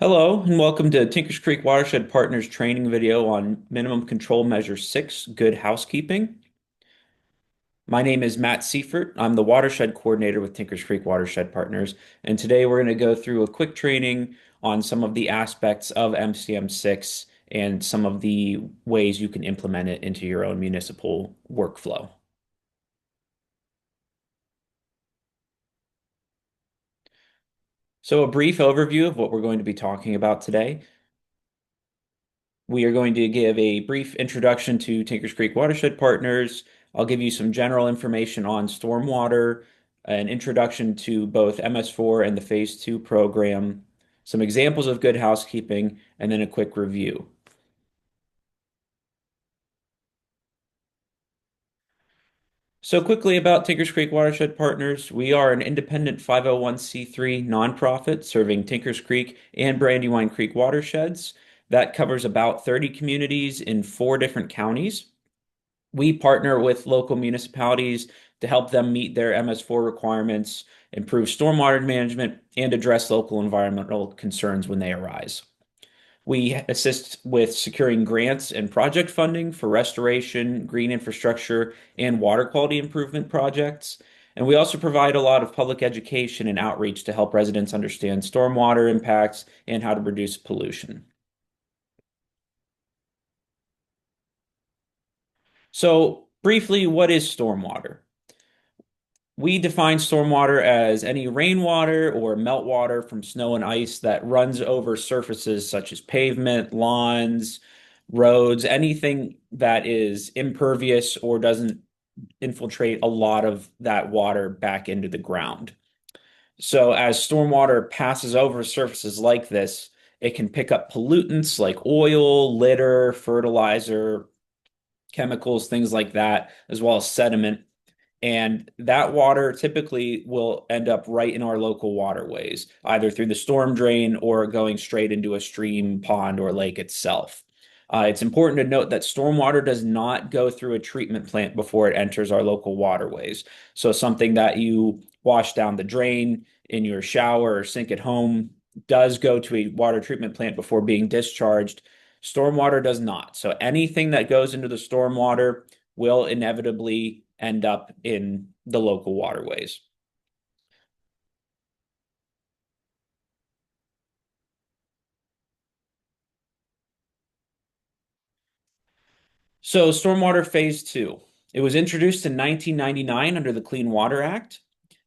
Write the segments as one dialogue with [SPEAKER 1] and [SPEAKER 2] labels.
[SPEAKER 1] Hello, and welcome to Tinkers Creek Watershed Partners training video on Minimum Control Measure 6, Good Housekeeping. My name is Matt Seifert. I'm the Watershed Coordinator with Tinkers Creek Watershed Partners, and today we're going to go through a quick training on some of the aspects of MCM 6 and some of the ways you can implement it into your own municipal workflow. So a brief overview of what we're going to be talking about today. We are going to give a brief introduction to Tinkers Creek Watershed Partners. I'll give you some general information on stormwater, an introduction to both MS4 and the Phase 2 program, some examples of good housekeeping, and then a quick review. So quickly about Tinkers Creek Watershed Partners, we are an independent 501c3 nonprofit serving Tinkers Creek and Brandywine Creek watersheds. That covers about 30 communities in 4 different counties. We partner with local municipalities to help them meet their MS4 requirements, improve stormwater management, and address local environmental concerns when they arise. We assist with securing grants and project funding for restoration, green infrastructure, and water quality improvement projects. And we also provide a lot of public education and outreach to help residents understand stormwater impacts and how to reduce pollution. So, briefly, what is stormwater? We define stormwater as any rainwater or meltwater from snow and ice that runs over surfaces such as pavement, lawns, roads, anything that is impervious or doesn't infiltrate a lot of that water back into the ground. So, as stormwater passes over surfaces like this, it can pick up pollutants like oil, litter, fertilizer, chemicals, things like that, as well as sediment, and that water typically will end up right in our local waterways, either through the storm drain or going straight into a stream, pond, or lake itself. It's important to note that stormwater does not go through a treatment plant before it enters our local waterways. So something that you wash down the drain in your shower or sink at home does go to a water treatment plant before being discharged. Stormwater does not. So anything that goes into the stormwater will inevitably end up in the local waterways. So, Stormwater Phase 2. It was introduced in 1999 under the Clean Water Act.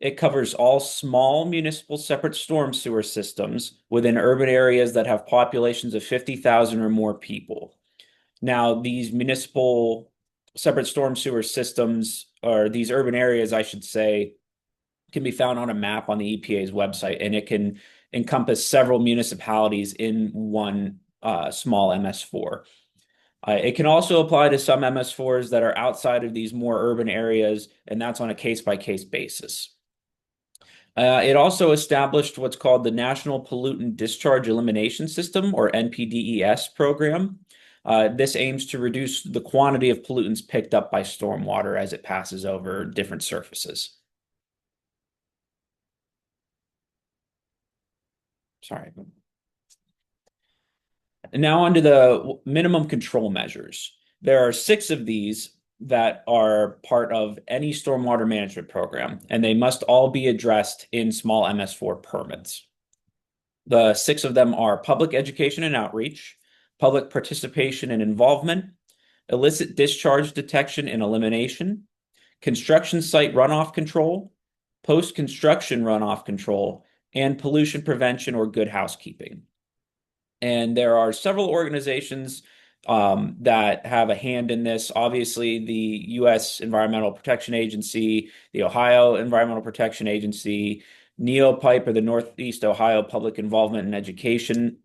[SPEAKER 1] It covers all small municipal separate storm sewer systems within urban areas that have populations of 50,000 or more people. Now, these municipal separate storm sewer systems, or these urban areas, I should say, can be found on a map on the EPA's website, and it can encompass several municipalities in one small MS4. It can also apply to some MS4s that are outside of these more urban areas, and that's on a case-by-case basis. It also established what's called the National Pollutant Discharge Elimination System, or NPDES program. This aims to reduce the quantity of pollutants picked up by stormwater as it passes over different surfaces. Sorry. And now onto the minimum control measures. There are 6 of these that are part of any stormwater management program, and they must all be addressed in small MS4 permits. The 6 of them are public education and outreach, public participation and involvement, illicit discharge detection and elimination, construction site runoff control, post-construction runoff control, and pollution prevention or good housekeeping. And there are several organizations that have a hand in this. Obviously, the U.S. Environmental Protection Agency, the Ohio Environmental Protection Agency, NEOPIPE, or the Northeast Ohio Public Involvement and Education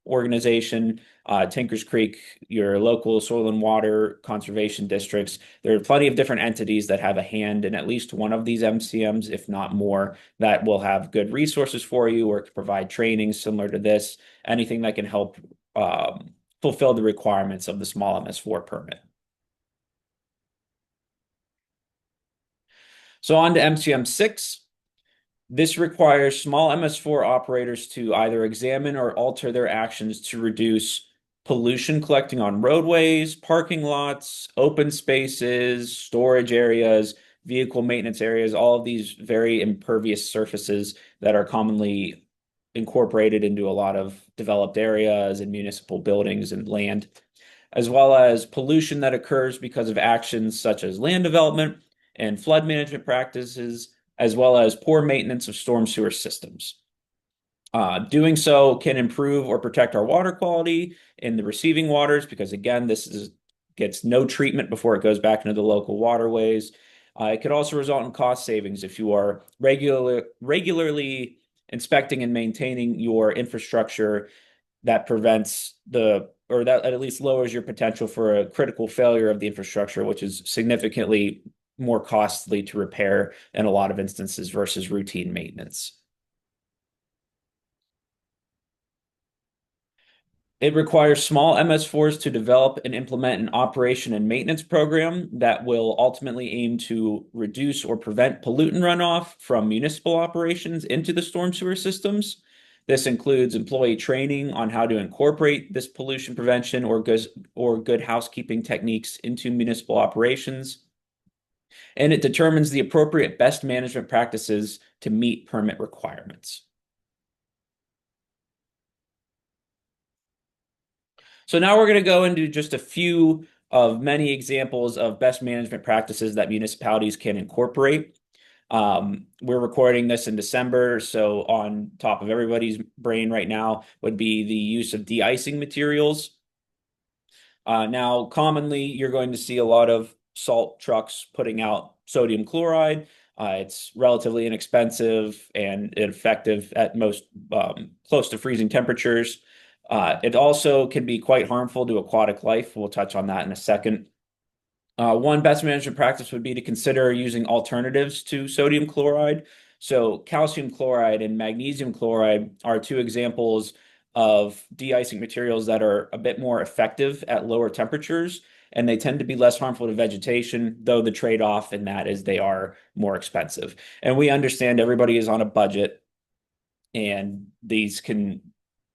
[SPEAKER 1] Organization, Tinkers Creek, your local soil and water conservation districts. There are plenty of different entities that have a hand in at least one of these MCMs, if not more, that will have good resources for you or provide training similar to this, anything that can help fulfill the requirements of the small MS4 permit. So on to MCM 6. This requires small MS4 operators to either examine or alter their actions to reduce pollution collecting on roadways, parking lots, open spaces, storage areas, vehicle maintenance areas, all of these very impervious surfaces that are commonly incorporated into a lot of developed areas and municipal buildings and land, as well as pollution that occurs because of actions such as land development and flood management practices, as well as poor maintenance of storm sewer systems. Doing so can improve or protect our water quality in the receiving waters because, again, gets no treatment before it goes back into the local waterways. It could also result in cost savings if you are regularly inspecting and maintaining your infrastructure that prevents the or that at least lowers your potential for a critical failure of the infrastructure, which is significantly more costly to repair in a lot of instances versus routine maintenance. It requires small MS4s to develop and implement an operation and maintenance program that will ultimately aim to reduce or prevent pollutant runoff from municipal operations into the storm sewer systems. This includes employee training on how to incorporate this pollution prevention or good housekeeping techniques into municipal operations. And it determines the appropriate best management practices to meet permit requirements. So now we're going to go into just a few of many examples of best management practices that municipalities can incorporate. We're recording this in December, so on top of everybody's brain right now would be the use of de-icing materials. Now, commonly, you're going to see a lot of salt trucks putting out sodium chloride. It's relatively inexpensive and effective at most close to freezing temperatures. It also can be quite harmful to aquatic life. We'll touch on that in a second. One best management practice would be to consider using alternatives to sodium chloride. So, calcium chloride and magnesium chloride are two examples of de-icing materials that are a bit more effective at lower temperatures, and they tend to be less harmful to vegetation, though the trade-off in that is they are more expensive. And we understand everybody is on a budget, and these can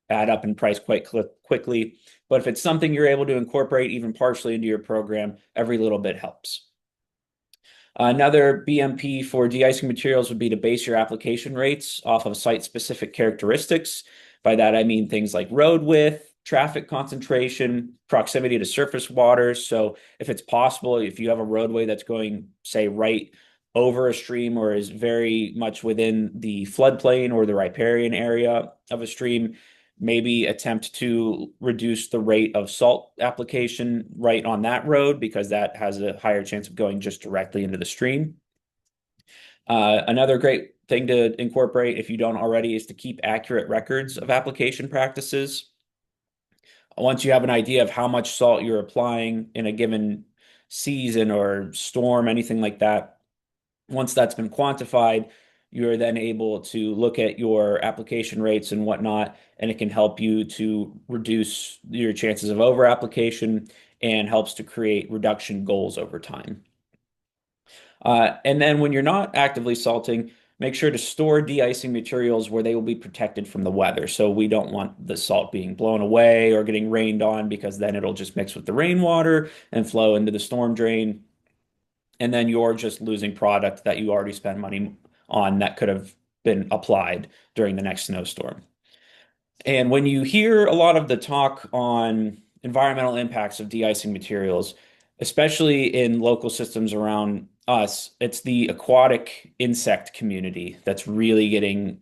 [SPEAKER 1] add up in price quite quickly. But if it's something you're able to incorporate even partially into your program, every little bit helps. Another BMP for de-icing materials would be to base your application rates off of site-specific characteristics. By that, I mean things like road width, traffic concentration, proximity to surface water. So if it's possible, if you have a roadway that's going, say, right over a stream or is very much within the floodplain or the riparian area of a stream, maybe attempt to reduce the rate of salt application right on that road because that has a higher chance of going just directly into the stream. Another great thing to incorporate, if you don't already, is to keep accurate records of application practices. Once you have an idea of how much salt you're applying in a given season or storm, anything like that, once that's been quantified, you're then able to look at your application rates and whatnot, and it can help you to reduce your chances of over application and helps to create reduction goals over time. And then when you're not actively salting, make sure to store de-icing materials where they will be protected from the weather. So we don't want the salt being blown away or getting rained on because then it'll just mix with the rainwater and flow into the storm drain. And then you're just losing product that you already spent money on that could have been applied during the next snowstorm. And when you hear a lot of the talk on environmental impacts of de-icing materials, especially in local systems around us, it's the aquatic insect community that's really getting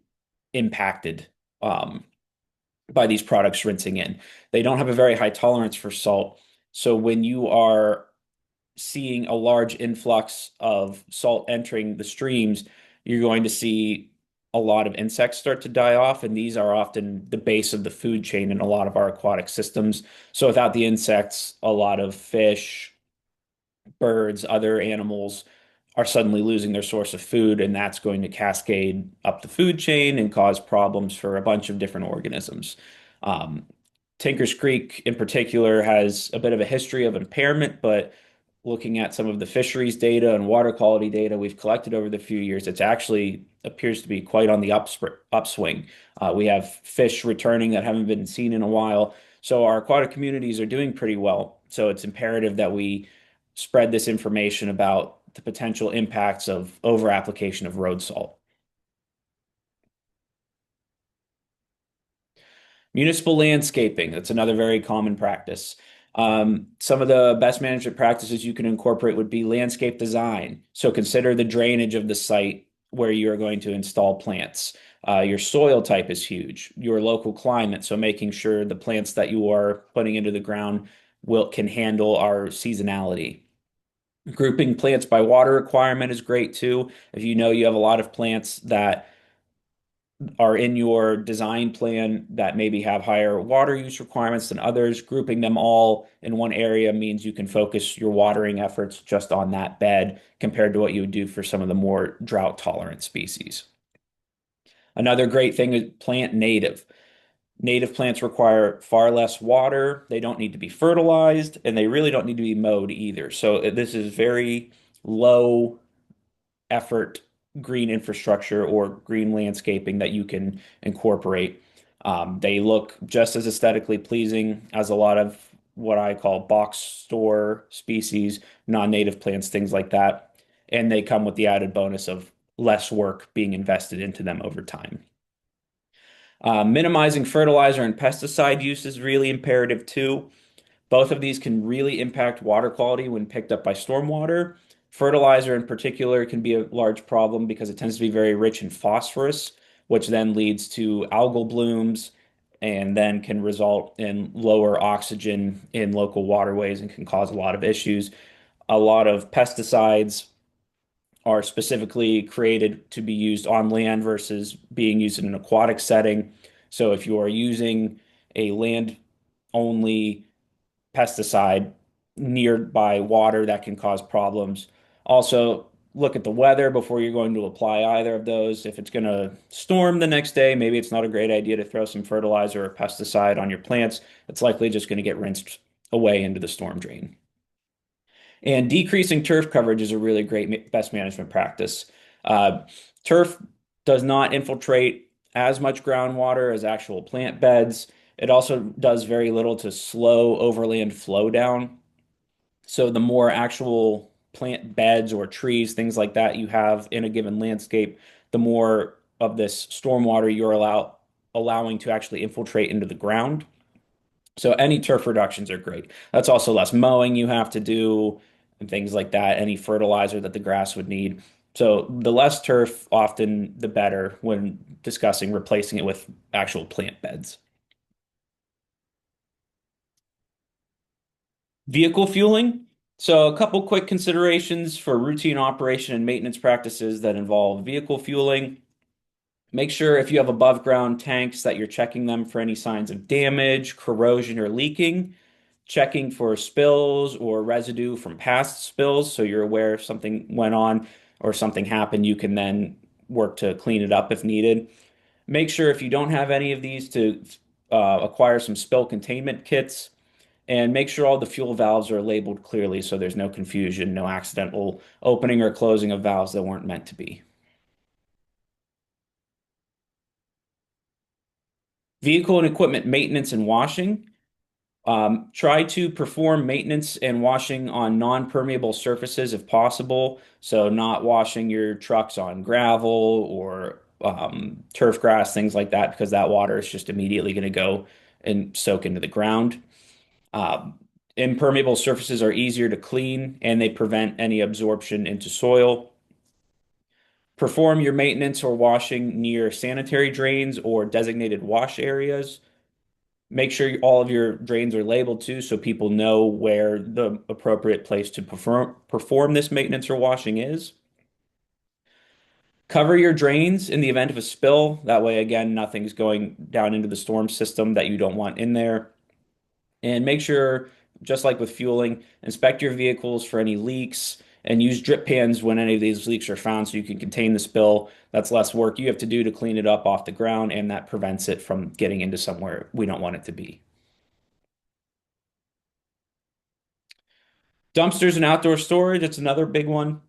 [SPEAKER 1] impacted by these products rinsing in. They don't have a very high tolerance for salt. So when you are seeing a large influx of salt entering the streams, you're going to see a lot of insects start to die off, and these are often the base of the food chain in a lot of our aquatic systems. So without the insects, a lot of fish, birds, other animals are suddenly losing their source of food, and that's going to cascade up the food chain and cause problems for a bunch of different organisms. Um, Tinker's Creek in particular has a bit of a history of impairment, but looking at some of the fisheries data and water quality data we've collected over the few years, it actually appears to be quite on the upswing. We have fish returning that haven't been seen in a while. So our aquatic communities are doing pretty well. So it's imperative that we spread this information about the potential impacts of over application of road salt. Municipal landscaping, that's another very common practice. Some of the best management practices you can incorporate would be landscape design. So consider the drainage of the site where you are going to install plants. Your soil type is huge. Your local climate, so making sure the plants that you are putting into the ground will can handle our seasonality. Grouping plants by water requirement is great too. If you know you have a lot of plants that are in your design plan that maybe have higher water use requirements than others, grouping them all in one area means you can focus your watering efforts just on that bed compared to what you would do for some of the more drought tolerant species. Another great thing is plant native. Native plants require far less water. They don't need to be fertilized, and they really don't need to be mowed either. So this is very low effort green infrastructure or green landscaping that you can incorporate. They look just as aesthetically pleasing as a lot of what I call box store species, non-native plants, things like that. And they come with the added bonus of less work being invested into them over time. Minimizing fertilizer and pesticide use is really imperative too. Both of these can really impact water quality when picked up by stormwater. Fertilizer in particular can be a large problem because it tends to be very rich in phosphorus, which then leads to algal blooms and then can result in lower oxygen in local waterways and can cause a lot of issues. A lot of pesticides are specifically created to be used on land versus being used in an aquatic setting. So if you are using a land only pesticide nearby water that can cause problems. Also, look at the weather before you're going to apply either of those. If it's going to storm the next day, maybe it's not a great idea to throw some fertilizer or pesticide on your plants. It's likely just going to get rinsed away into the storm drain. And decreasing turf coverage is a really great best management practice. Uh, Turf does not infiltrate as much groundwater as actual plant beds. It also does very little to slow overland flow down. So the more actual plant beds or trees, things like that you have in a given landscape, the more of this stormwater allowing to actually infiltrate into the ground. So any turf reductions are great. That's also less mowing you have to do and things like that, any fertilizer that the grass would need. So the less turf, often the better when discussing replacing it with actual plant beds. Vehicle fueling. So a couple quick considerations for routine operation and maintenance practices that involve vehicle fueling. Make sure if you have above ground tanks that you're checking them for any signs of damage, corrosion, or leaking. Checking for spills or residue from past spills so you're aware if something went on or something happened, you can then work to clean it up if needed. Make sure if you don't have any of these to acquire some spill containment kits and make sure all the fuel valves are labeled clearly so there's no confusion, no accidental opening or closing of valves that weren't meant to be. Vehicle and equipment maintenance and washing. Try to perform maintenance and washing on non-permeable surfaces if possible. So not washing your trucks on gravel or turf grass, things like that, because that water is just immediately going to go and soak into the ground. Um, Impermeable surfaces are easier to clean and they prevent any absorption into soil. Perform your maintenance or washing near sanitary drains or designated wash areas. Make sure all of your drains are labeled too, so people know where the appropriate place to perform this maintenance or washing is. Cover your drains in the event of a spill. That way, again, nothing's going down into the storm system that you don't want in there. And make sure, just like with fueling, inspect your vehicles for any leaks and use drip pans when any of these leaks are found so you can contain the spill. That's less work you have to do to clean it up off the ground, and that prevents it from getting into somewhere we don't want it to be. Dumpsters and outdoor storage, it's another big one.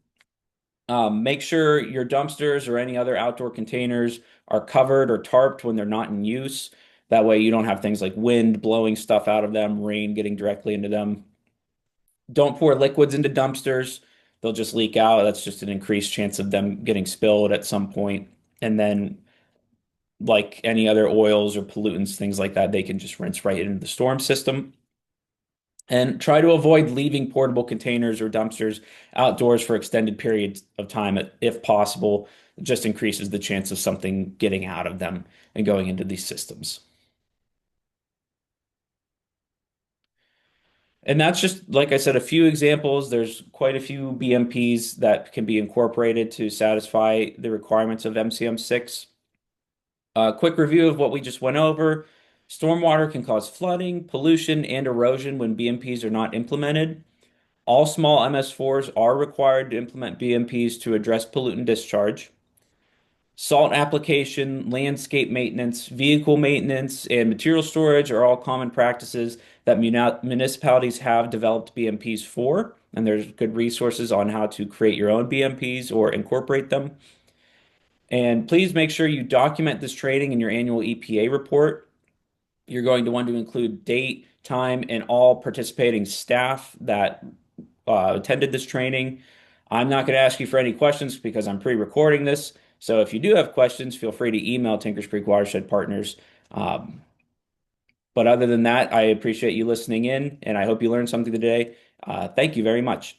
[SPEAKER 1] Make sure your dumpsters or any other outdoor containers are covered or tarped when they're not in use. That way you don't have things like wind blowing stuff out of them, rain getting directly into them. Don't pour liquids into dumpsters. They'll just leak out. That's just an increased chance of them getting spilled at some point. And then, like any other oils or pollutants, things like that, they can just rinse right into the storm system. And try to avoid leaving portable containers or dumpsters outdoors for extended periods of time if possible. It just increases the chance of something getting out of them and going into these systems. And that's just, like I said, a few examples. There's quite a few BMPs that can be incorporated to satisfy the requirements of MCM 6. A quick review of what we just went over. Stormwater can cause flooding, pollution, and erosion when BMPs are not implemented. All small MS4s are required to implement BMPs to address pollutant discharge. Salt application, landscape maintenance, vehicle maintenance, and material storage are all common practices that municipalities have developed BMPs for, and there's good resources on how to create your own BMPs or incorporate them. And please make sure you document this training in your annual EPA report. You're going to want to include date, time, and all participating staff that attended this training. I'm not going to ask you for any questions because I'm pre-recording this. So if you do have questions, feel free to email Tinkers Creek Watershed Partners. Um, but other than that, I appreciate you listening in, and I hope you learned something today. Thank you very much.